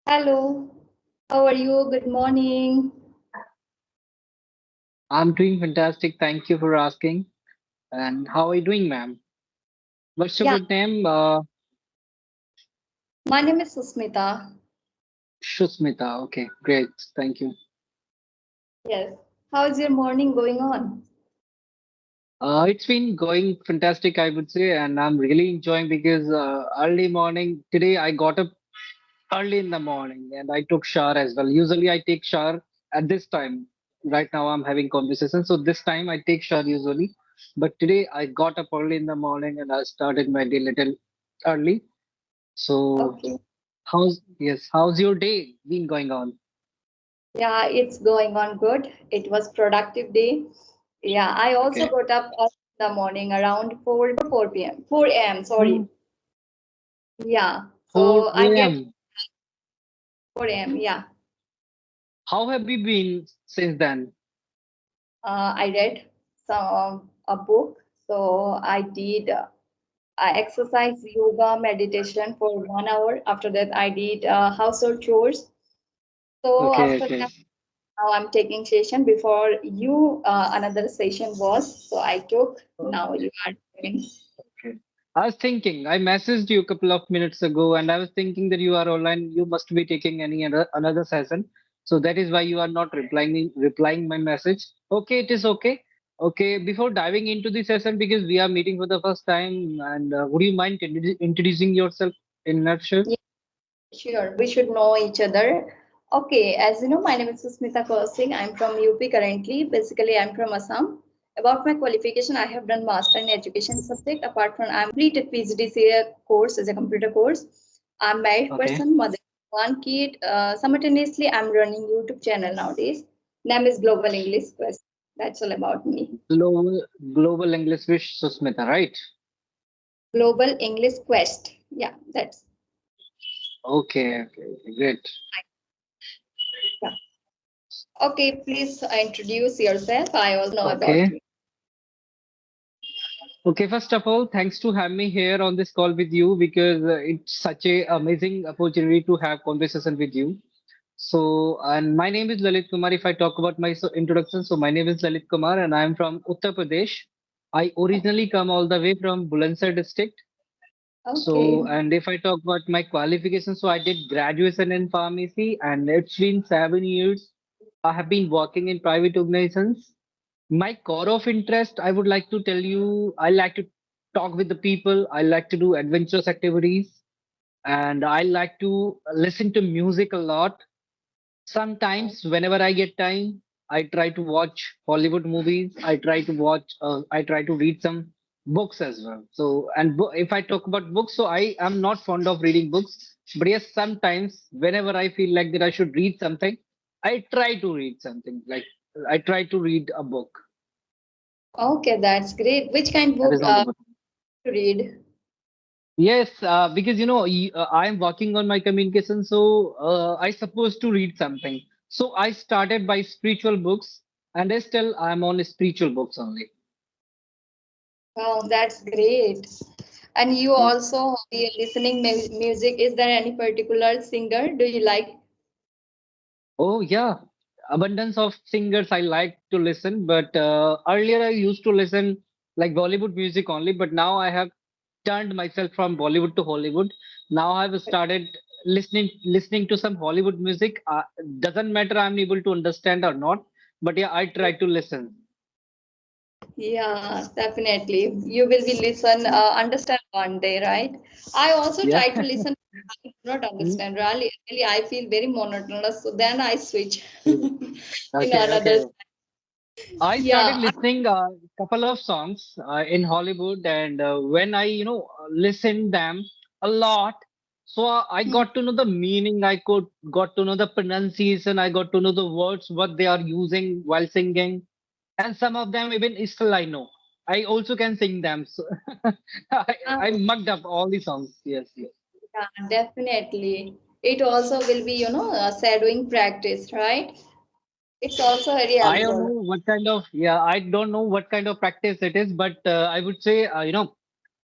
Hello, how are you? Good morning. I'm doing fantastic. Thank you for asking. And how are you doing, ma'am? What's your Yeah, good name? my name is Susmita. Shusmita. Okay, great. Thank you. Yes. How is your morning going on? It's been going fantastic, I would say, and I'm really enjoying because early morning today I got up early in the morning and I took shower as well. Usually I take shower at this time. Right now I'm having conversation, so this time I take shower usually. But today I got up early in the morning and I started my day little early. So Okay. how's your day been going on? Yeah, it's going on good. It was productive day. Yeah, I also Okay. got up early in the morning around 4 p.m. 4 a.m. Oh, Sorry. Yeah. So I 4 get a.m. 4 a.m. Yeah. How have you been since then? I read a book. So I did exercise, yoga, meditation for 1 hour. After that, I did household chores. So Okay, after okay. that, now I'm taking session. Before you, another session was. So I took. Now you Okay, are doing. okay. I was thinking, I messaged you a couple of minutes ago, and I was thinking that you are online. You must be taking any other another session, so that is why you are not replying my message. Okay, it is okay. Okay, before diving into the session, because we are meeting for the first time, and would you mind introducing yourself in a nutshell? Yeah, sure. We should know each other. Okay, as you know, my name is Susmita Kausing. I'm from UP currently. Basically, I'm from Assam. About my qualification, I have done master in education subject. Apart from, I'm completed PGDCA course as a computer course. I'm married Okay. person, mother of one kid. Simultaneously, I'm running YouTube channel nowadays. Name is Global English Quest. That's all about me. Global English Wish Susmita, right? Global English Quest. Yeah, that's Okay, okay, okay, great. yeah. Okay, please introduce yourself. I also know about Okay. you. Okay, first of all, thanks to have me here on this call with you because it's such a amazing opportunity to have conversation with you. So, and my name is Lalit Kumar. If I talk about my introduction, so my name is Lalit Kumar and I am from Uttar Pradesh. I originally come all the way from Bulandshahr district. So, Okay. and if I talk about my qualifications, so I did graduation in pharmacy and it's been 7 years. I have been working in private organizations. My core of interest, I would like to tell you, I like to talk with the people. I like to do adventurous activities and I like to listen to music a lot. Sometimes, whenever I get time, I try to watch Hollywood movies. I try to read some books as well. So, and if I talk about books, so I am not fond of reading books. But yes, sometimes, whenever I feel like that I should read something, I try to read something. Like I try to read a book. Okay, that's great. Which kind That book is all about. to read? Yes, because I am working on my communication, so I supposed to read something. So I started by spiritual books, and I still I'm on spiritual books only. Wow, that's great. And you Yeah. also be listening music. Is there any particular singer do you like? Oh yeah, abundance of singers I like to listen, but earlier I used to listen like Bollywood music only, but now I have turned myself from Bollywood to Hollywood. Now I've started listening to some Hollywood music. Doesn't matter I'm able to understand or not, but yeah, I try to listen. Yeah, definitely. You will be listen, understand one day, right? I also Yeah. try to listen. I do not understand. Really, I feel very monotonous. So then I switch in Okay, another. okay. I started Yeah. listening a couple of songs in Hollywood, and when I, listened them a lot, so I got to know the meaning. I could got to know the pronunciation. I got to know the words what they are using while singing, and some of them even still I know. I also can sing them. So I Um, mugged up all the songs. Yes, yes. yeah, definitely. It also will be, shadowing practice, right? It's also very I don't helpful. know what kind of I don't know what kind of practice it is, but I would say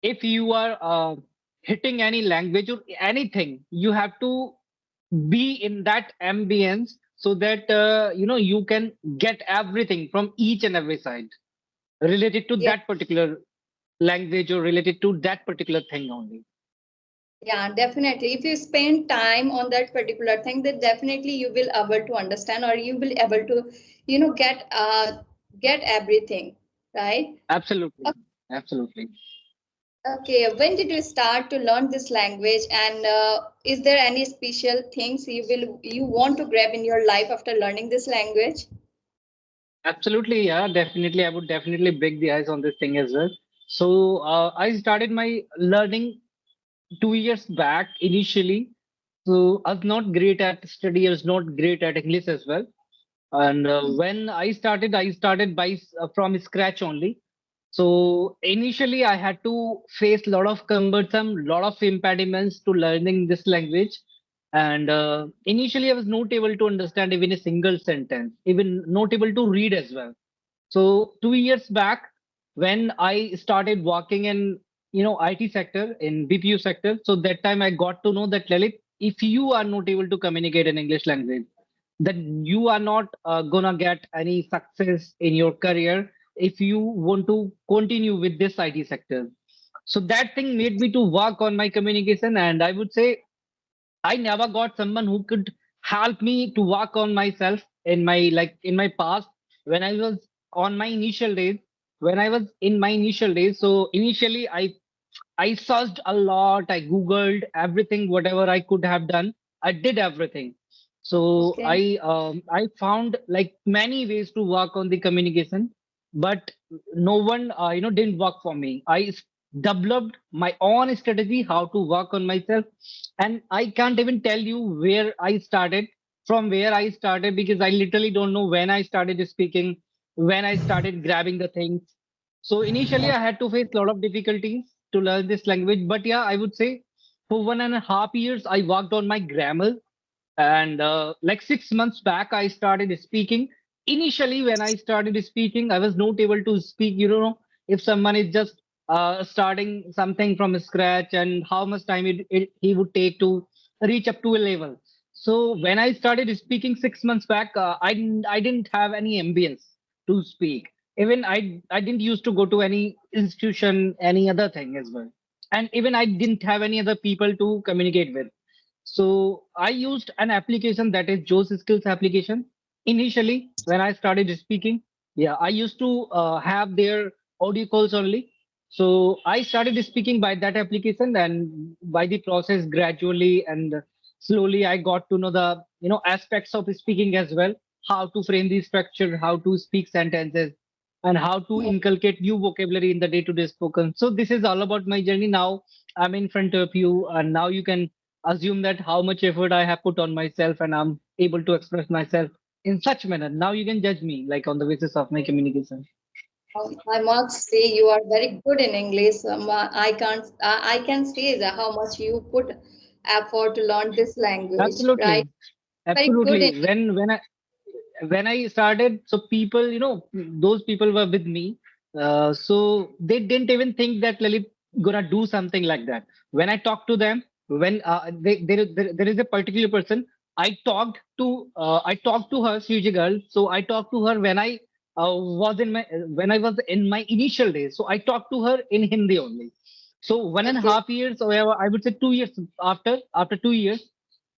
if you are hitting any language or anything, you have to be in that ambience so that you can get everything from each and every side related to Yeah, that particular language or related to that particular thing only. yeah, definitely. If you spend time on that particular thing, then definitely you will able to understand, or you will able to, get everything, right? Absolutely, absolutely. Okay, when did you start to learn this language, and is there any special things you want to grab in your life after learning this language? Absolutely, yeah, definitely. I would definitely break the ice on this thing as well. So I started my learning 2 years back initially. So I was not great at study, I was not great at English as well. And when I started by from scratch only. So initially I had to face a lot of cumbersome, lot of impediments to learning this language. And initially I was not able to understand even a single sentence, even not able to read as well. So 2 years back, when I started working in IT sector in BPU sector, so that time I got to know that Lalit, if you are not able to communicate in English language, then you are not gonna get any success in your career if you want to continue with this IT sector. So that thing made me to work on my communication, and I would say I never got someone who could help me to work on myself in my in my past when I was on my initial days. When I was in my initial days, so initially I searched a lot. I Googled everything, whatever I could have done. I did everything. So Okay, I found like many ways to work on the communication, but no one didn't work for me. Developed my own strategy how to work on myself, and I can't even tell you where I started from where I started because I literally don't know when I started speaking, when I started grabbing the things. So initially, I had to face a lot of difficulties to learn this language. But yeah, I would say for 1.5 years, I worked on my grammar. And like 6 months back, I started speaking. Initially, when I started speaking, I was not able to speak. If someone is just starting something from scratch and how much time he would take to reach up to a level. So when I started speaking 6 months back, I didn't have any ambience to speak. Even I didn't used to go to any institution, any other thing as well. And even I didn't have any other people to communicate with. So I used an application that is Joe's Skills application. Initially, when I started speaking, yeah, I used to have their audio calls only. So I started speaking by that application, and by the process, gradually and slowly, I got to know the aspects of speaking as well, how to frame the structure, how to speak sentences, and how to inculcate new vocabulary in the day-to-day spoken. So this is all about my journey. Now I'm in front of you, and now you can assume that how much effort I have put on myself and I'm able to express myself in such manner. Now you can judge me like on the basis of my communication. I must say you are very good in English. I can say that how much you put effort to learn this language, right? Absolutely. Very good in Absolutely. When I started, so people, those people were with me. So they didn't even think that Lalit gonna do something like that. When I talked to them, when there is a particular person, I talked to her. She's a girl, so I talked to her when I was in my initial days. So I talked to her in Hindi only. So one and a okay, half years, or I would say 2 years after 2 years,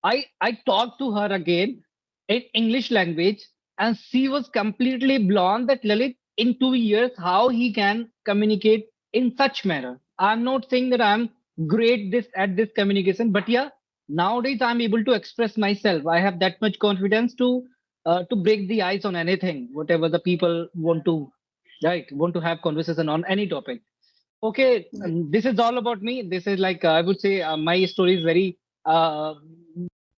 I talked to her again in English language, and she was completely blown that Lalit in 2 years how he can communicate in such manner. I'm not saying that I'm great this at this communication, but yeah, nowadays I'm able to express myself. I have that much confidence to break the ice on anything, whatever the people want to have conversation on any topic. Okay, this is all about me. This is like I would say my story is very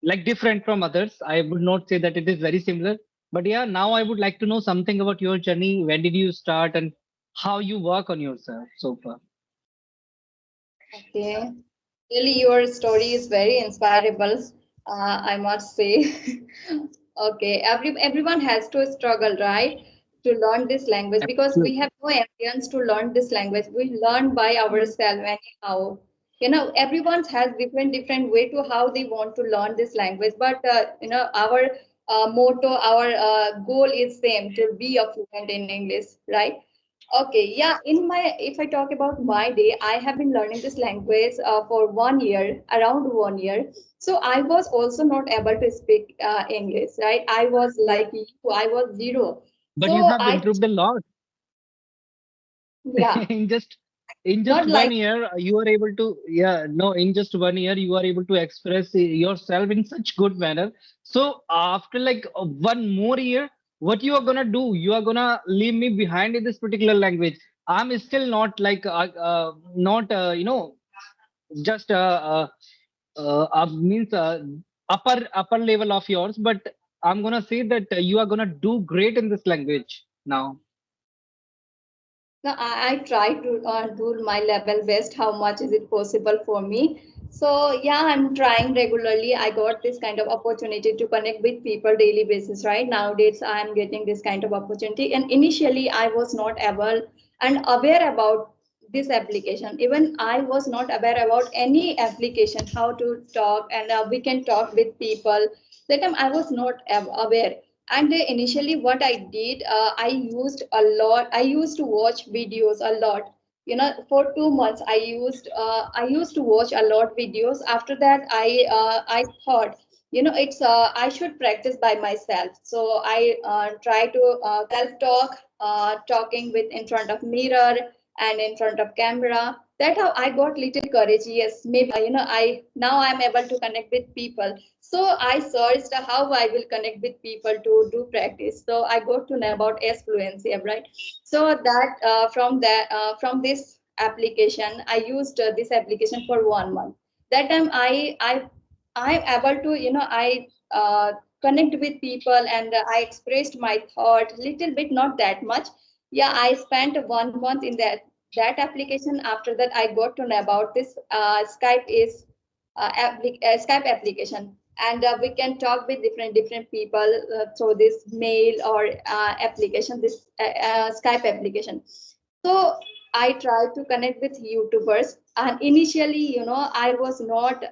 like different from others. I would not say that it is very similar. But yeah, now I would like to know something about your journey. When did you start and how you work on yourself so far? okay. Really, your story is very inspirable. I must say. Okay, everyone has to struggle, right, to learn this language because we Absolutely. have no ambience to learn this language. We learn by ourselves anyhow. Everyone has different way to how they want to learn this language, but our motto, our goal is same, to be a fluent in English, right? Okay, yeah. If I talk about my day, I have been learning this language for 1 year, around 1 year. So I was also not able to speak English, right? I was like you, I was zero. But you So have improved a lot. yeah, in just in just not one like year you are able to, yeah, no, in just 1 year you are able to express yourself in such good manner. So after like 1 more year, what you are gonna do? You are gonna leave me behind in this particular language. I'm still not like not just means upper level of yours, but I'm gonna say that you are gonna do great in this language now. no, I try to do my level best. How much is it possible for me? So yeah, I'm trying regularly. I got this kind of opportunity to connect with people daily basis, right? Nowadays, I'm getting this kind of opportunity. And initially, I was not able and aware about this application. Even I was not aware about any application, how to talk, and we can talk with people. That time I was not aware. And initially, what I did, I used a lot. I used to watch videos a lot. For 2 months, I used to watch a lot videos. After that, I thought, it's I should practice by myself. So I try to self talk, talking with in front of mirror and in front of camera. That how I got little courage. Yes, maybe I now I'm able to connect with people. So I searched how I will connect with people to do practice. So I got to know about S fluency, right? So that from this application, I used this application for 1 month. That time I'm able to connect with people, and I expressed my thought little bit, not that much. Yeah, I spent 1 month in that application. After that, I got to know about this Skype application, and we can talk with different people through this mail or application, this Skype application. So I tried to connect with YouTubers, and initially, I was not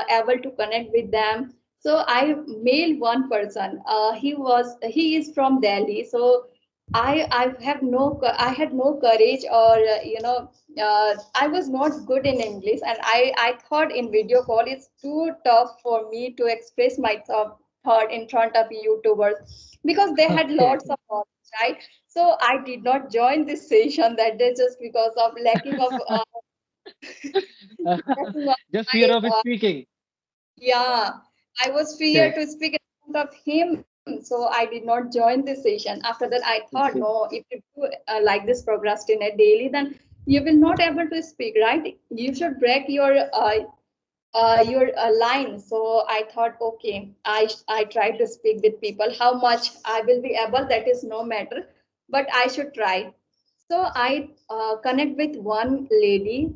able to connect with them. So I mailed one person. He is from Delhi. So I had no courage, or I was not good in English, and I thought in video call it's too tough for me to express my thought in front of YouTubers, because they had Okay. lots of knowledge, right? So I did not join this session that day, just because of lacking of Just fear my of speaking. yeah, I was fear Okay. to speak in front of him, so I did not join this session. After that, I thought, no, Okay. if you do like this procrastinate daily, then you will not able to speak, right? You should break your line. So I thought, okay, I try to speak with people. How much I will be able, that is no matter, but I should try. So I connect with one lady.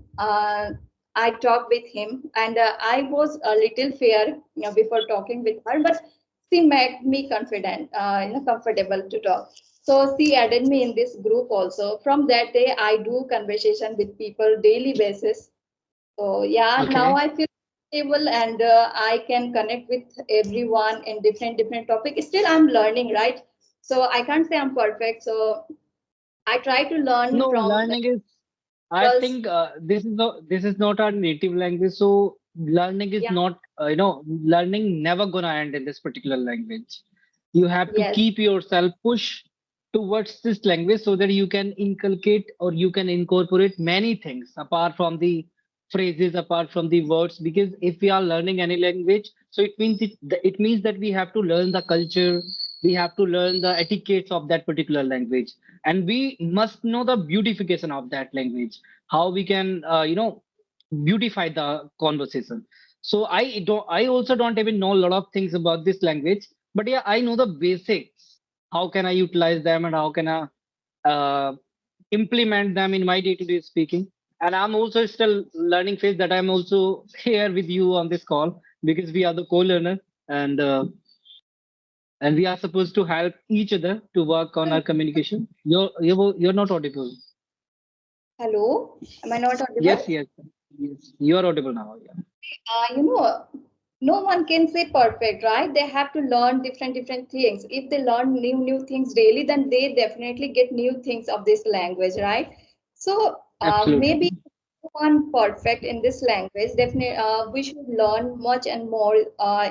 I talk with him, and I was a little fear, before talking with her, but she made me confident, comfortable to talk. So she added me in this group also. From that day, I do conversation with people daily basis. So yeah, now Okay. I feel stable, and I can connect with everyone in different topics. Still, I'm learning, right? So I can't say I'm perfect. So I try to learn No, from learning is, I people's. think this is not our native language, so learning is Yeah, not learning never gonna end in this particular language. You have to yes, keep yourself push towards this language so that you can inculcate or you can incorporate many things apart from the phrases, apart from the words. Because if we are learning any language, so it means that we have to learn the culture, we have to learn the etiquettes of that particular language, and we must know the beautification of that language, how we can beautify the conversation. So I also don't even know a lot of things about this language, but yeah, I know the basics. How can I utilize them, and how can I uh, implement them in my day-to-day speaking? And I'm also still learning phase, that I'm also here with you on this call, because we are the co-learner, and we are supposed to help each other to work on our communication. You're not audible. hello. Am I not Yes, audible? yes. Yes, you are audible now. Yeah. You know, no one can say perfect, right? They have to learn different things. If they learn new things daily, then they definitely get new things of this language, right? So maybe Absolutely. one perfect in this language. Definitely, we should learn much and more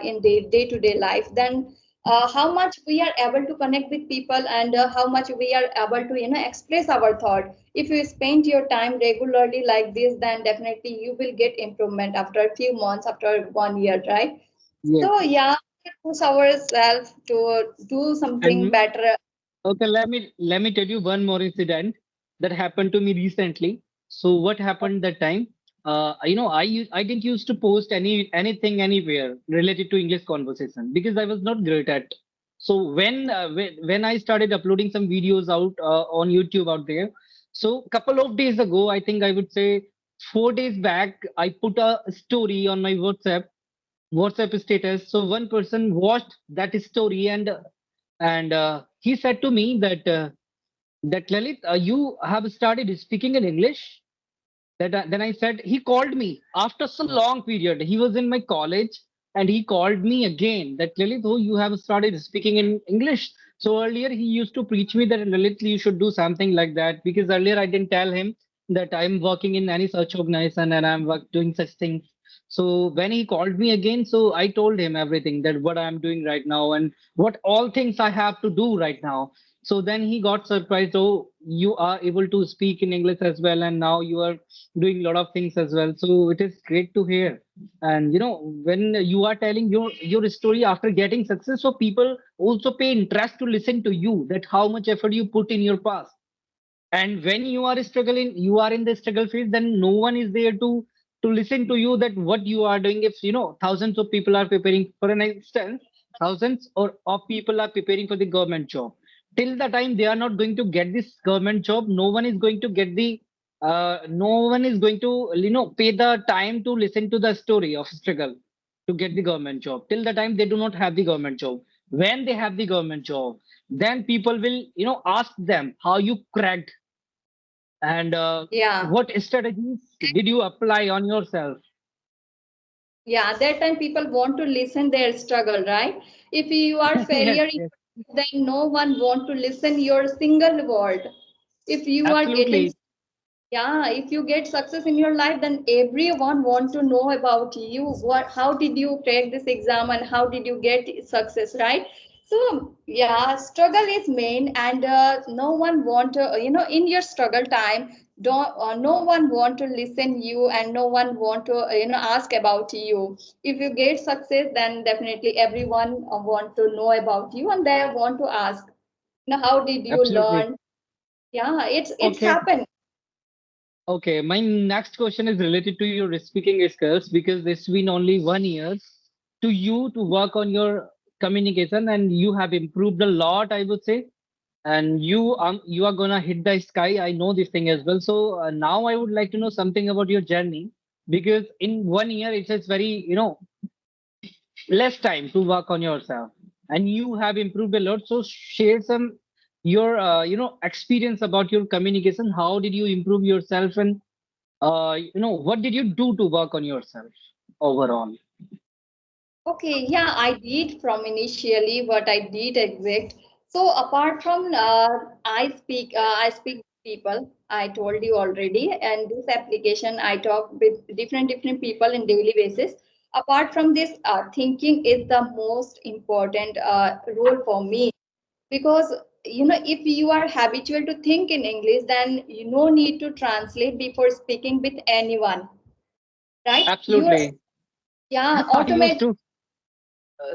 in day-to-day life than how much we are able to connect with people, and how much we are able to express our thought. If you spend your time regularly like this, then definitely you will get improvement after a few months, after 1 year, right? So Yes. yeah, we push ourselves to do something And better. okay, let me tell you one more incident that happened to me recently. So what happened that time? I didn't used to post anything anywhere related to English conversation because I was not great at. So when I started uploading some videos out on YouTube out there, so couple of days ago, I think I would say 4 days back, I put a story on my WhatsApp status. So one person watched that story and he said to me that Lalit, you have started speaking in English. Then I said he called me after so long period. He was in my college and he called me again that Lalit, oh, you have started speaking in English. So earlier he used to preach me that Lalit, you should do something like that because earlier I didn't tell him that I'm working in any such organization and doing such things. So when he called me again, so I told him everything that what I'm doing right now and what all things I have to do right now. So then he got surprised. Oh, you are able to speak in English as well, and now you are doing a lot of things as well. So it is great to hear. And when you are telling your story after getting success, so people also pay interest to listen to you that how much effort you put in your past. And when you are struggling, you are in the struggle phase, then no one is there to listen to you that what you are doing. If thousands of people are preparing for an instance, thousands or of people are preparing for the government job. Till the time they are not going to get this government job, no one is going to get the no one is going to pay the time to listen to the story of struggle to get the government job. Till the time they do not have the government job, when they have the government job, then people will ask them how you cracked and Yeah. what strategies did you apply on yourself? Yeah, that time people want to listen their struggle, right? If you are Yes, failure, yes, then no one want to listen your single word. If you are getting, absolutely, yeah, if you get success in your life, then everyone want to know about you. What, how did you crack this exam, and how did you get success, right? So yeah, struggle is main, and no one want to, in your struggle time, don't no one want to listen you, and no one want to ask about you. If you get success, then definitely everyone want to know about you, and they want to ask, how did you absolutely. learn? Yeah, it's Okay, happened. okay. My next question is related to your speaking skills because it's been only 1 year to you to work on your communication and you have improved a lot, I would say. And you are gonna hit the sky. I know this thing as well. So now I would like to know something about your journey because in 1 year it is very less time to work on yourself and you have improved a lot, so share some your experience about your communication. How did you improve yourself and what did you do to work on yourself overall? Okay, yeah, I did from initially what I did exact. So apart from I speak with people. I told you already, and this application I talk with different people in daily basis. Apart from this, thinking is the most important role for me, because if you are habitual to think in English, then you no need to translate before speaking with anyone, right? You're Absolutely. yeah, I used automate. to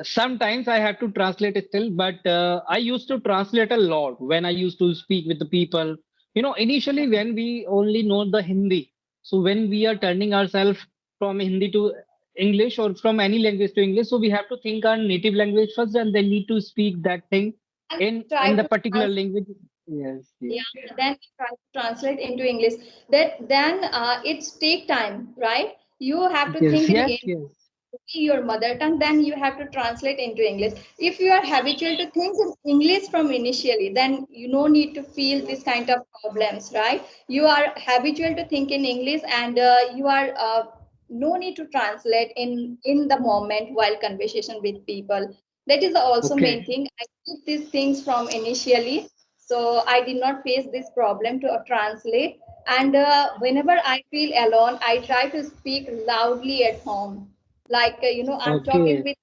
sometimes I have to translate it still, but I used to translate a lot when I used to speak with the people. Initially when we only know the Hindi, so when we are turning ourselves from Hindi to English or from any language to English, so we have to think our native language first, and then need to speak that thing And in try the to particular language. Yes, yeah, yes, yeah. then try to translate into English. That then it's take time, right? You have to Yes, think in yes, English. yes. your mother tongue, then you have to translate into English. If you are habitual to think in English from initially, then you no need to feel this kind of problems, right? You are habitual to think in English, and you are no need to translate in the moment while conversation with people. That is also main Okay, thing. I did these things from initially, so I did not face this problem to translate. And whenever I feel alone, I try to speak loudly at home, like I'm talking okay, with,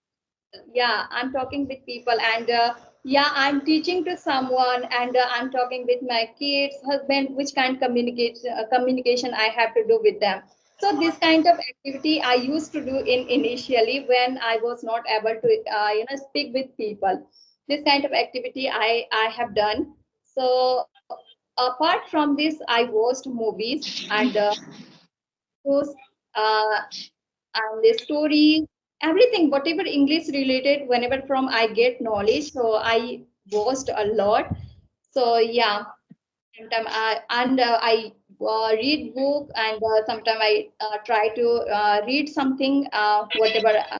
yeah, I'm talking with people, and yeah, I'm teaching to someone, and I'm talking with my kids, husband, which kind communication I have to do with them. So this kind of activity I used to do in initially when I was not able to speak with people. This kind of activity I have done. So apart from this, I watched movies, and those uh, and the story, everything, whatever English related, whenever from I get knowledge, so I watched a lot. So yeah, sometimes I read book, and sometimes I try to read something, whatever I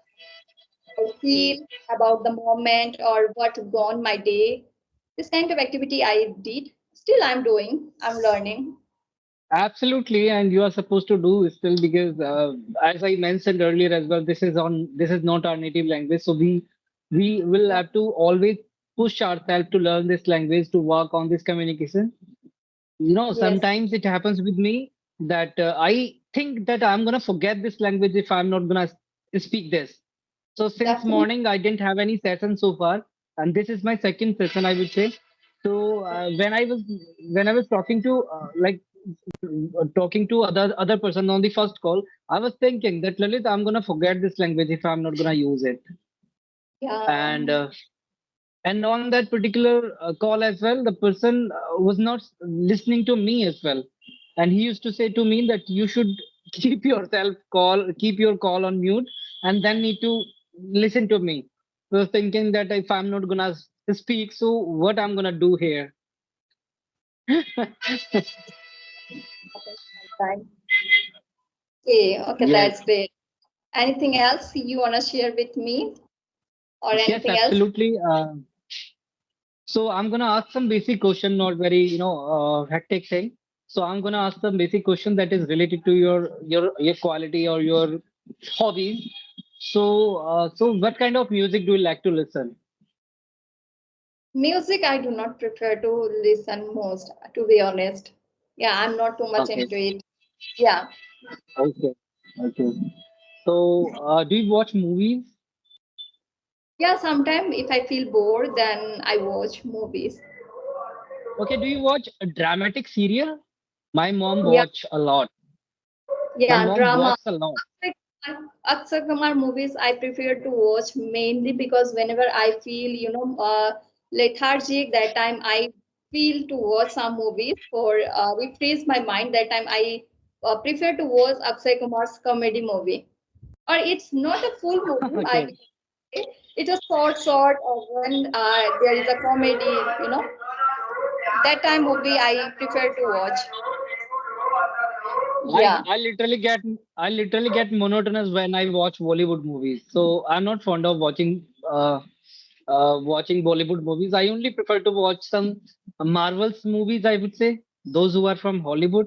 feel about the moment or what gone my day. This kind of activity I did. Still, I'm doing. I'm learning. absolutely. And you are supposed to do still because, as I mentioned earlier as well, this is not our native language, so we will Yeah. have to always push ourselves to learn this language to work on this communication. Yes, Sometimes it happens with me that I think that I'm gonna forget this language if I'm not gonna speak this. So since definitely. morning, I didn't have any session so far, and this is my second session, I would say. So when I was talking to talking to other person on the first call, I was thinking that Lalit, I'm gonna forget this language if I'm not gonna use it. Yeah. And on that particular call as well, the person was not listening to me as well, and he used to say to me that you should keep your call on mute, and then need to listen to me. So thinking that if I'm not gonna speak, so what I'm gonna do here? Happens sometimes. Okay, okay, Yes, that's great. Anything else you want to share with me, or yes, anything else? absolutely. So I'm gonna ask some basic question, not very hectic thing. So I'm gonna ask some basic question that is related to your quality or your hobbies. So what kind of music do you like to listen? Music, I do not prefer to listen most, to be honest. Yeah, I'm not too much Okay, into it. Yeah. okay, okay. So do you watch movies? Yeah, sometimes if I feel bored, then I watch movies. Okay, do you watch a dramatic serial? My mom Yeah, watch a lot. My yeah, mom drama. watches a lot. Akshay Kumar movies I prefer to watch mainly because whenever I feel, lethargic, that time I feel to watch some movies for refresh my mind. That time I prefer to watch Akshay Kumar's comedy movie. Or it's not a full movie, I Okay. can say. It's a short, when there is a comedy, that time movie I prefer to watch. I Yeah. I literally get I literally get monotonous when I watch Bollywood movies. So I'm not fond of watching Bollywood movies. I only prefer to watch some Marvels movies, I would say, those who are from Hollywood.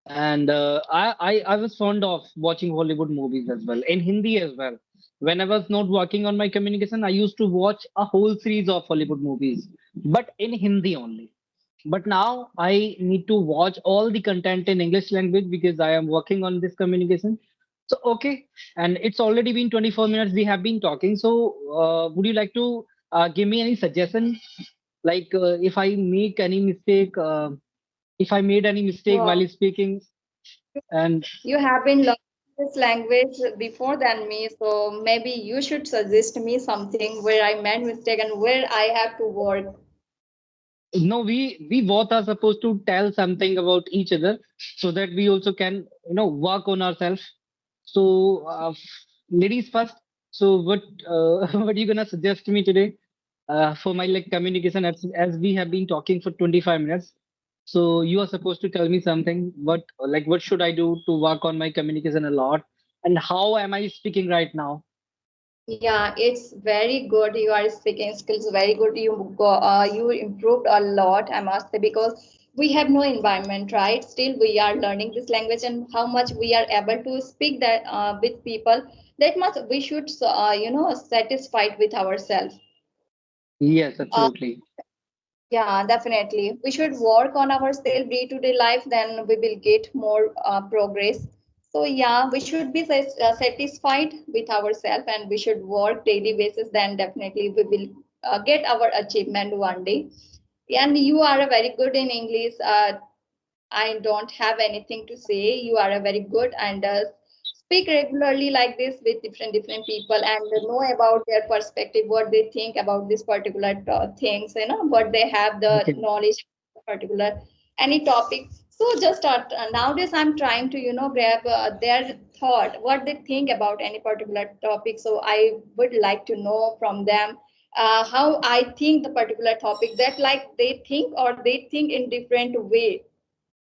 And I was fond of watching Hollywood movies as well, in Hindi as well. When I was not working on my communication, I used to watch a whole series of Hollywood movies, but in Hindi only. But now I need to watch all the content in English language because I am working on this communication. So okay, and it's already been 24 minutes we have been talking. So would you like to give me any suggestion? Like if I made any mistake Wow. while speaking, and You have been learning this language before than me, so maybe you should suggest me something where I made mistake and where I have to work. no, we both are supposed to tell something about each other so that we also can work on ourselves. So ladies first. So what what are you gonna suggest me today for my like communication as we have been talking for 25 minutes. So you are supposed to tell me something. What should I do to work on my communication a lot? And how am I speaking right now? Yeah, it's very good. Your speaking skills very good. You improved a lot, I must say, because we have no environment, right? Still, we are learning this language, and how much we are able to speak that with people. That much we should, satisfied with ourselves. Yes, Uh, absolutely. yeah, definitely. We should work on our self day-to-day life, then we will get more progress. So yeah, we should be satisfied with ourselves and we should work daily basis, then definitely we will get our achievement one day. And you are a very good in English. I don't have anything to say. You are a very good and speak regularly like this with different people and know about their perspective, what they think about this particular things, what they have the Okay. knowledge particular any topic. So just nowadays I'm trying to grab their thought, what they think about any particular topic. So I would like to know from them how I think the particular topic that like they think or they think in different way,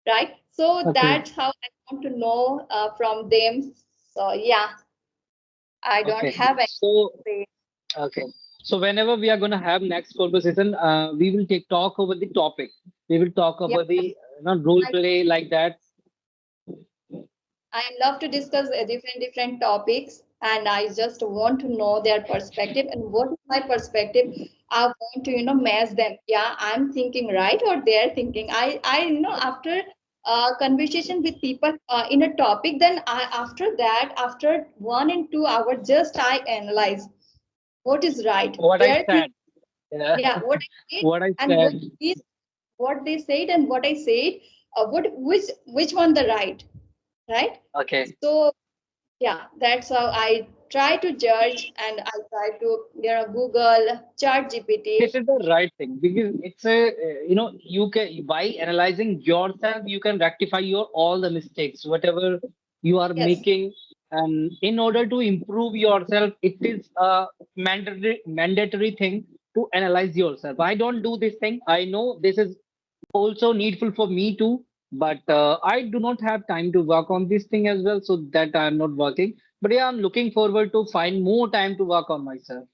right? So Okay. that's how I want to know from them. So yeah, I don't Okay. have So anything. okay. So whenever we are gonna have next conversation, we will take talk over the topic. We will talk Yeah, about the role I, play like that. I love to discuss different topics, and I just want to know their perspective and what is my perspective. I want to match them. Yeah, I'm thinking right or they're thinking. I after conversation with people in a topic, then after that after 1 and 2 hours, just I analyze what is right. What I Their thing, said. Yeah. yeah, what I said What I and said. what they said and what I said, which one the right? Okay. So yeah, that's how I try to judge and I try to Google, Chat GPT. This is the right thing because it's a you can by analyzing yourself you can rectify your all the mistakes whatever you are Yes, making, and in order to improve yourself it is a mandatory thing to analyze yourself. I don't do this thing. I know this is also needful for me too, but I do not have time to work on this thing as well, so that I'm not working. But yeah, I'm looking forward to find more time to work on myself.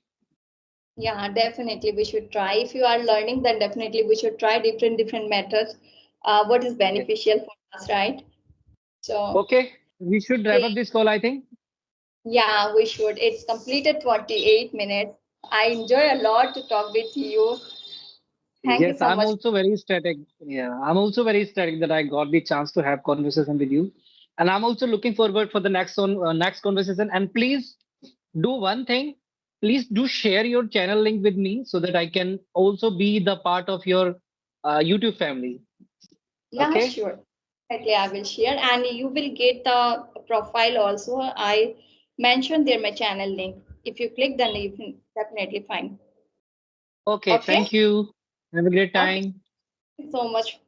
yeah, definitely we should try. If you are learning, then definitely we should try different methods. What is Yes. beneficial for us, right? So Okay, we should wrap up okay, this call, I think. yeah, we should. It's completed 28 minutes. I enjoy a lot to talk with you. Thank you Yes, so I'm much. also very ecstatic. Yeah, I'm also very ecstatic that I got the chance to have conversation with you, and I'm also looking forward for the next conversation. And please do one thing. Please do share your channel link with me so that I can also be the part of your YouTube family. Yeah, Okay? sure. Definitely, I will share, and you will get the profile also. I mentioned there my channel link. If you click, then you can definitely find. Okay. Okay. Thank you. Have a great Okay. time. Thank you so much